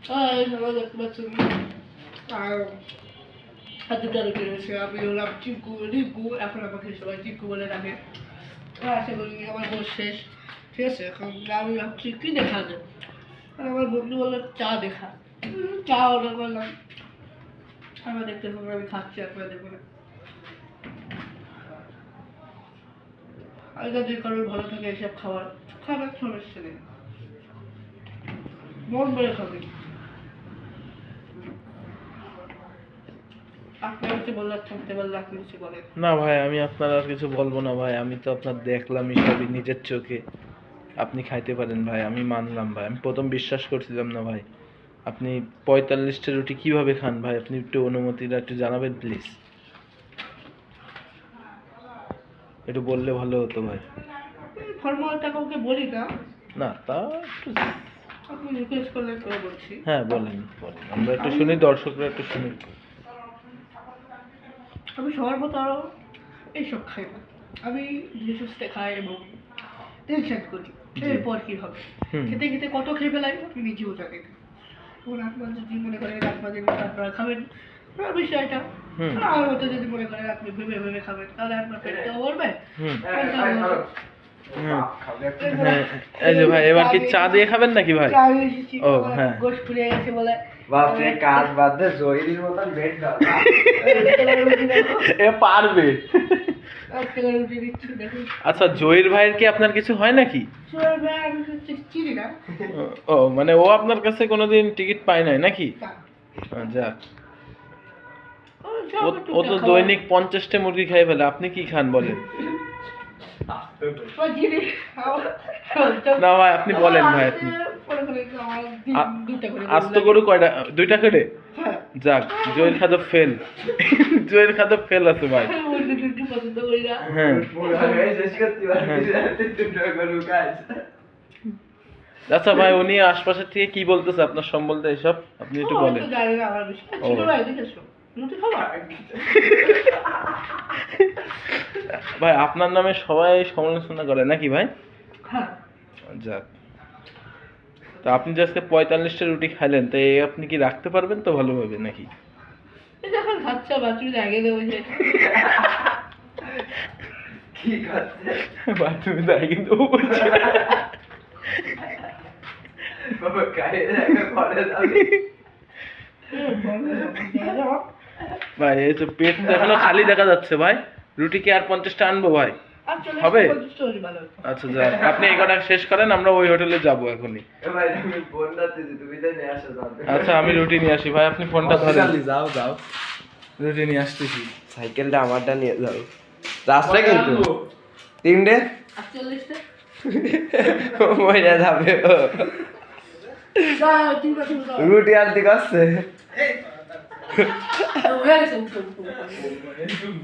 সবাই দেখতে পাচ্ছেন আর দুটা রুটি রয়েছে। আমি হলাম টিঙ্কু, এখন আমাকে সবাই টিঙ্কু বলে ডাকে। আশা করি আমার বয়স শেষ, ঠিক আছে। এখন আমি ভাবছি কী দেখা যায়, আমার বন্ধু বললো চা দেখা, চা অর্ডার করলাম। আমার দেখতে হবে, আমি খাচ্ছি, আপনারা দেখুন। আর যদি কারোর ভালো থাকে এসব খাবার খাবার সমস্যা নেই, মন ভরে খাবে। না ভাই, আমি আপনার আর কিছু বলবো না ভাই। আমি তো আপনার দেখলামই সবই নিজের চোখে। আপনি খাইতে পারেন ভাই, আমি মানলাম ভাই। আমি প্রথম বিশ্বাস করছিলাম না ভাই। আপনি 45টা রুটি কিভাবে খান ভাই? আপনি একটু অনুমতিটা একটু জানাবেন প্লিজ। একটু বললে ভালো হতো ভাই। ফর্মালটা কাউকে বলি না, না তা একটু আপনি রিকোয়েস্ট করলে করে বলছি। হ্যাঁ বলেন বলেন, আমরা একটু শুনি, দর্শকরা একটু শুনি। আমি সবার মতো আরও এইসব খাই না। আমি সুস্থে খাই এবং টেনশন করি এরপর কী হবে। খেতে খেতে কত খেয়ে ফেলাই আপনি নিজেও জানেন। এখন আপনার যদি মনে করেন আপনাদের আপনারা খাবেন বিষয়টা, আর হয়তো যদি মনে করেন আপনি ভেবে ভেবে খাবেন, তাহলে আপনার পেটটাও ভরবে। এই যে ভাই, এবার কি চা দিয়ে খাবেন নাকি ভাই? ও হ্যাঁ, গোশ ফুরিয়ে গেছে বলে বাপরে, কাজ বাদ দে, জয়ির মতন বেড দাও। এ পারবে। আচ্ছা, জহির ভাইয়ের কি আপনার কিছু হয় নাকি? চিনি না। ও মানে ও আপনার কাছে কোনোদিন টিকিট পায় নাই নাকি? যাক, ও তো দৈনিক 50টা মুরগি খাই ফেলে, আপনি কি খান বলেন? না ভাই, আপনি বলেন ভাই। আস্ত গরু কয়টা? 2টা করে? যাক, জয়ের খাদ্য ফেল। জয়ের খাদ্য ফেল আছে ভাই। হ্যাঁ, আচ্ছা ভাই, উনি আশপাশের থেকে কি বলতেছে আপনার সম্বন্ধে এসব, আপনি একটু বলেন। ভাই, আপনার নামে সবাই সমালোচনা করে নাকি ভাই? যাক, তো আপনি যে আজকে 45টা রুটি খাইলেন, তো এই আপনি কি রাখতে পারবেন তো ভালোভাবে নাকি? বাথরুমে দাঁড়িয়ে দেবো বলছে। ভাই এই তো পেট তো এখনো খালি দেখা যাচ্ছে ভাই। রুটি কি আর 50টা আনবো ভাই? হবে? আচ্ছা যাক, আপনি এই কটা শেষ করেন, আমরা ওই হোটেলে যাবো এখনই। আচ্ছা, আমি রুটি নিয়ে আসি ভাই, আপনি ফোনটা ধরেন। যাও যাও, রুটি নিয়ে আসতেছি। সাইকেলটা আমারটা নিয়ে যাও, রাস্তা কিন্তু 3টে মজা যাবে। রুটি আর দিকে আসছে।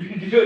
ভিডিও